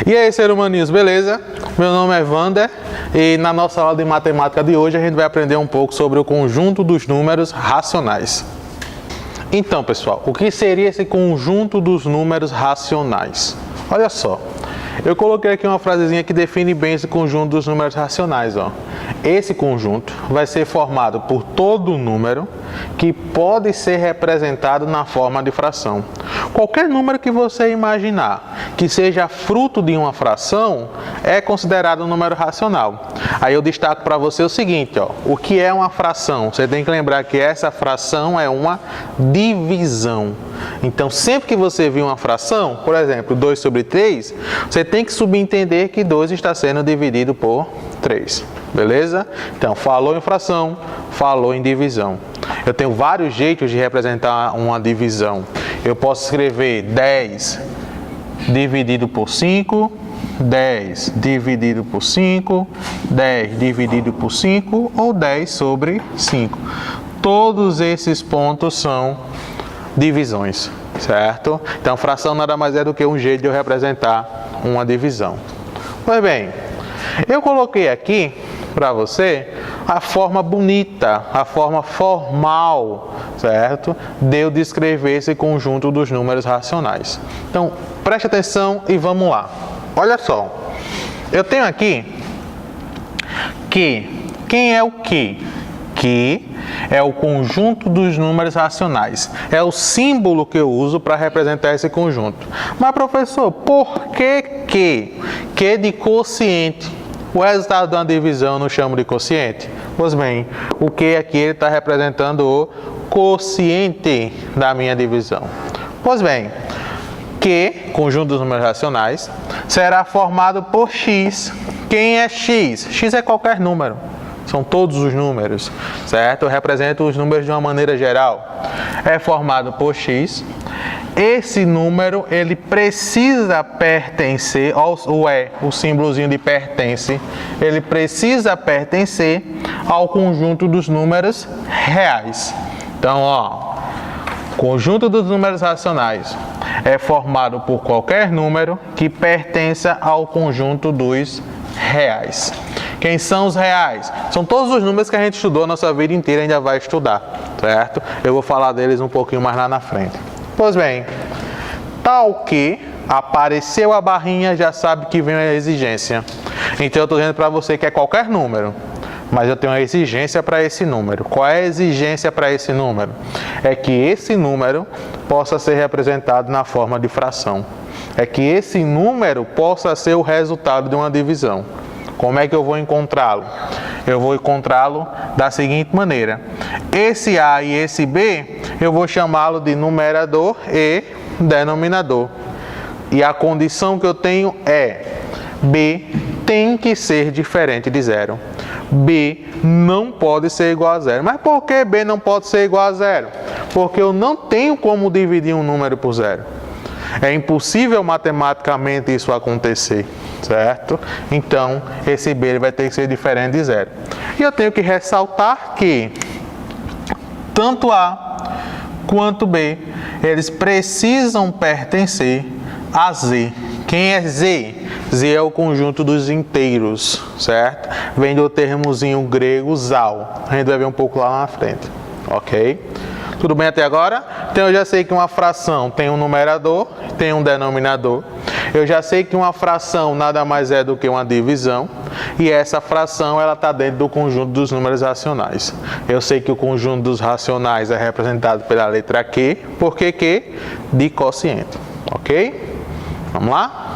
E aí, ser humaninhos, beleza? Meu nome é Vander e na nossa aula de matemática de hoje a gente vai aprender um pouco sobre o conjunto dos números racionais. Então, pessoal, o que seria esse conjunto dos números racionais? Olha só, eu coloquei aqui uma frasezinha que define bem esse conjunto dos números racionais, ó. Esse conjunto vai ser formado por todo número que pode ser representado na forma de fração. Qualquer número que você imaginar que seja fruto de uma fração é considerado um número racional. Aí eu destaco para você o seguinte, ó, o que é uma fração? Você tem que lembrar que essa fração é uma divisão. Então, sempre que você vir uma fração, por exemplo, 2 sobre 3, você tem que subentender que 2 está sendo dividido por 3. Beleza? Então, falou em fração, falou em divisão. Eu tenho vários jeitos de representar uma divisão. Eu posso escrever 10 dividido por 5, 10 dividido por 5, 10 dividido por 5 ou 10 sobre 5. Todos esses pontos são divisões, certo? Então, fração nada mais é do que um jeito de eu representar uma divisão. Pois bem, eu coloquei aqui para você a forma bonita, a forma formal, certo? De eu descrever esse conjunto dos números racionais. Então, preste atenção e vamos lá. Olha só, eu tenho aqui que, quem é o que? Que é o conjunto dos números racionais. É o símbolo que eu uso para representar esse conjunto. Mas, professor, por que que? Que de quociente. O resultado de uma divisão eu não chamo de quociente? Pois bem, o que aqui ele está representando o quociente da minha divisão. Pois bem, que, conjunto dos números racionais, será formado por x. Quem é x? X é qualquer número. São todos os números, certo? Eu represento os números de uma maneira geral. É formado por x. Esse número, ele precisa pertencer, o símbolozinho de pertence, ele precisa pertencer ao conjunto dos números reais. Então, ó, conjunto dos números racionais é formado por qualquer número que pertença ao conjunto dos reais. Quem são os reais? São todos os números que a gente estudou a nossa vida inteira e ainda vai estudar, certo? Eu vou falar deles um pouquinho mais lá na frente. Pois bem, tal que apareceu a barrinha, já sabe que vem a exigência. Então eu estou dizendo para você que é qualquer número, mas eu tenho uma exigência para esse número. Qual é a exigência para esse número? É que esse número possa ser representado na forma de fração. É que esse número possa ser o resultado de uma divisão. Como é que eu vou encontrá-lo? Eu vou encontrá-lo da seguinte maneira. Esse A e esse B, eu vou chamá-lo de numerador e denominador. E a condição que eu tenho é B tem que ser diferente de zero. B não pode ser igual a zero. Mas por que B não pode ser igual a zero? Porque eu não tenho como dividir um número por zero. É impossível matematicamente isso acontecer, certo? Então, esse B ele vai ter que ser diferente de zero. E eu tenho que ressaltar que tanto A quanto B, eles precisam pertencer a Z. Quem é Z? Z é o conjunto dos inteiros, certo? Vem do termozinho grego zal. A gente vai ver um pouco lá na frente, ok? Tudo bem até agora? Então eu já sei que uma fração tem um numerador, tem um denominador. Eu já sei que uma fração nada mais é do que uma divisão. E essa fração ela está dentro do conjunto dos números racionais. Eu sei que o conjunto dos racionais é representado pela letra Q. Por que Q? De quociente. Ok? Vamos lá?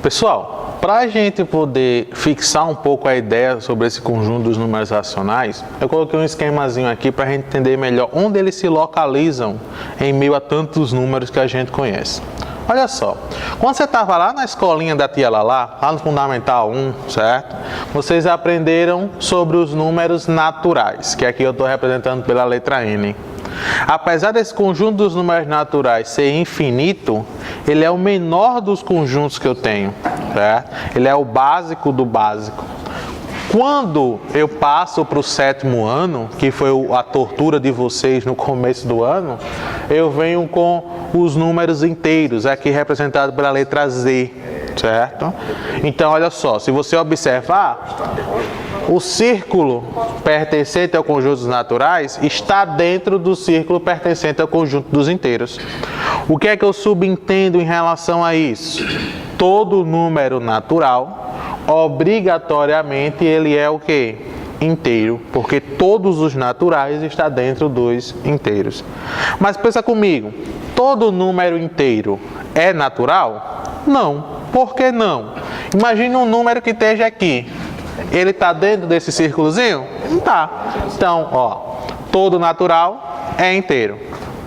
Pessoal, para a gente poder fixar um pouco a ideia sobre esse conjunto dos números racionais, eu coloquei um esquemazinho aqui para a gente entender melhor onde eles se localizam em meio a tantos números que a gente conhece. Olha só, quando você estava lá na escolinha da tia Lala, lá no Fundamental 1, certo? Vocês aprenderam sobre os números naturais, que aqui eu estou representando pela letra N. Apesar desse conjunto dos números naturais ser infinito, ele é o menor dos conjuntos que eu tenho, certo? Ele é o básico do básico. Quando eu passo para o 7º ano, que foi a tortura de vocês no começo do ano, eu venho com os números inteiros, aqui representado pela letra Z, certo? Então, olha só, se você observar, o círculo pertencente ao conjunto dos naturais está dentro do círculo pertencente ao conjunto dos inteiros. O que é que eu subentendo em relação a isso? Todo número natural, obrigatoriamente, ele é o quê? Inteiro, porque todos os naturais estão dentro dos inteiros. Mas pensa comigo, todo número inteiro é natural? Não. Por que não? Imagine um número que esteja aqui. Ele está dentro desse círculozinho? Não está. Então, ó, todo natural é inteiro.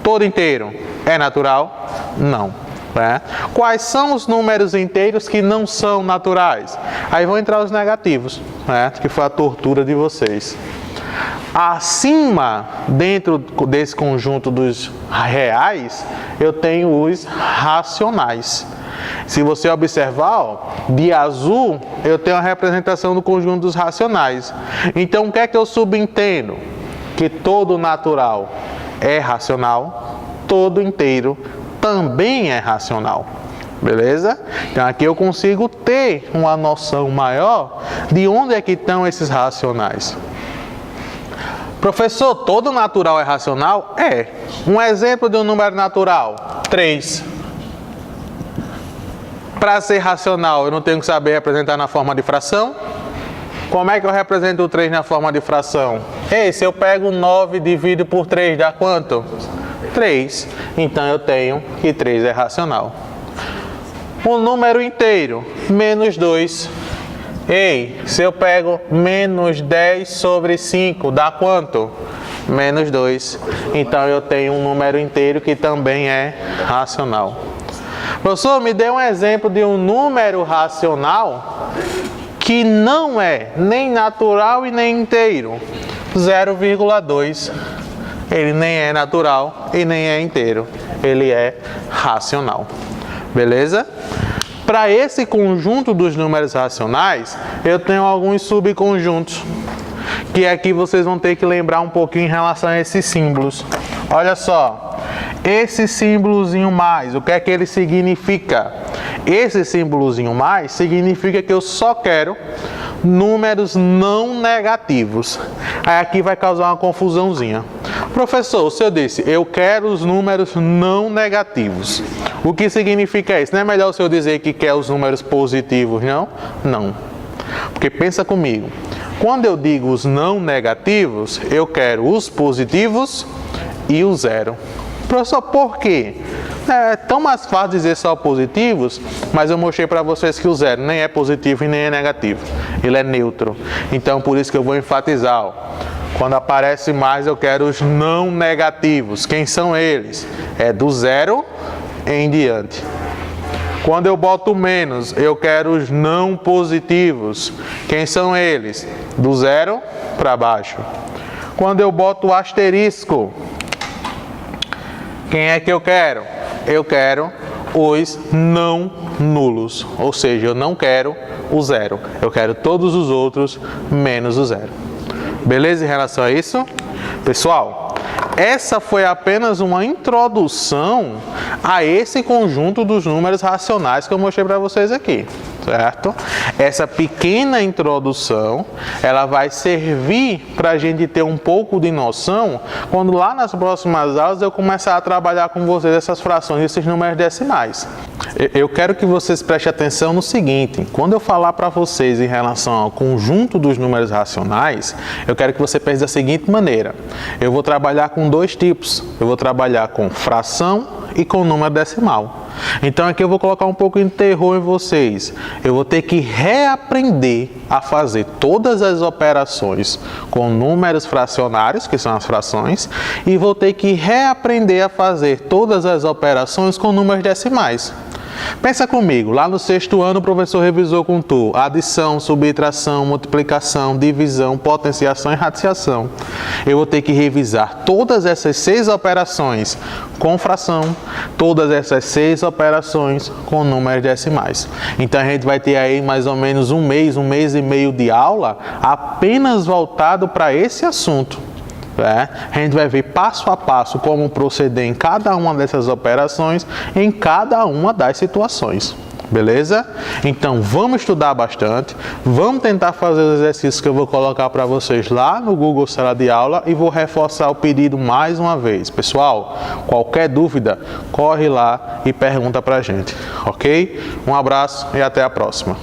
Todo inteiro é natural? Não. Né? Quais são os números inteiros que não são naturais? Aí vão entrar os negativos, né? Que foi a tortura de vocês. Acima, dentro desse conjunto dos reais, eu tenho os racionais. Se você observar, ó, de azul, eu tenho a representação do conjunto dos racionais. Então, o que é que eu subentendo? Que todo natural é racional, todo inteiro também é racional. Beleza? Então, aqui eu consigo ter uma noção maior de onde é que estão esses racionais. Professor, todo natural é racional? É. Um exemplo de um número natural, 3. Para ser racional, eu não tenho que saber representar na forma de fração? Como é que eu represento o 3 na forma de fração? Ei, se eu pego 9 e divido por 3, dá quanto? 3. Então, eu tenho que 3 é racional. Um número inteiro, menos 2. Ei, se eu pego menos 10 sobre 5, dá quanto? Menos 2. Então, eu tenho um número inteiro que também é racional. Professor, me dê um exemplo de um número racional que não é nem natural e nem inteiro. 0,2. Ele nem é natural e nem é inteiro. Ele é racional. Beleza? Para esse conjunto dos números racionais, eu tenho alguns subconjuntos, que aqui vocês vão ter que lembrar um pouquinho em relação a esses símbolos. Olha só, esse símbolozinho mais, o que é que ele significa? Esse símbolozinho mais significa que eu só quero números não negativos. Aí aqui vai causar uma confusãozinha. Professor, o senhor disse, eu quero os números não negativos. O que significa isso? Não é melhor o senhor dizer que quer os números positivos, não? Não. Porque pensa comigo, quando eu digo os não negativos, eu quero os positivos e o zero. Professor, por quê? É tão mais fácil dizer só positivos, mas eu mostrei para vocês que o zero nem é positivo e nem é negativo. Ele é neutro. Então, por isso que eu vou enfatizar, ó. Quando aparece mais, eu quero os não negativos. Quem são eles? É do zero em diante. Quando eu boto menos, eu quero os não positivos. Quem são eles? Do zero para baixo. Quando eu boto asterisco, quem é que eu quero? Eu quero os não nulos. Ou seja, eu não quero o zero. Eu quero todos os outros menos o zero. Beleza em relação a isso? Pessoal, essa foi apenas uma introdução a esse conjunto dos números racionais que eu mostrei para vocês aqui, certo? Essa pequena introdução, ela vai servir para a gente ter um pouco de noção quando lá nas próximas aulas eu começar a trabalhar com vocês essas frações, esses números decimais. Eu quero que vocês prestem atenção no seguinte, quando eu falar para vocês em relação ao conjunto dos números racionais, eu quero que você pense da seguinte maneira, eu vou trabalhar com dois tipos, eu vou trabalhar com fração e com número decimal. Então aqui eu vou colocar um pouco de terror em vocês, eu vou ter que reaprender a fazer todas as operações com números fracionários, que são as frações, e vou ter que reaprender a fazer todas as operações com números decimais. Pensa comigo, lá no 6º ano o professor revisou com tu adição, subtração, multiplicação, divisão, potenciação e radiciação. Eu vou ter que revisar todas essas 6 operações com fração, todas essas 6 operações com números decimais. Então a gente vai ter aí mais ou menos um mês e meio de aula apenas voltado para esse assunto. A gente vai ver passo a passo como proceder em cada uma dessas operações, em cada uma das situações. Beleza? Então vamos estudar bastante, vamos tentar fazer os exercícios que eu vou colocar para vocês lá no Google Sala de Aula e vou reforçar o pedido mais uma vez. Pessoal, qualquer dúvida, corre lá e pergunta pra gente, ok? Um abraço e até a próxima.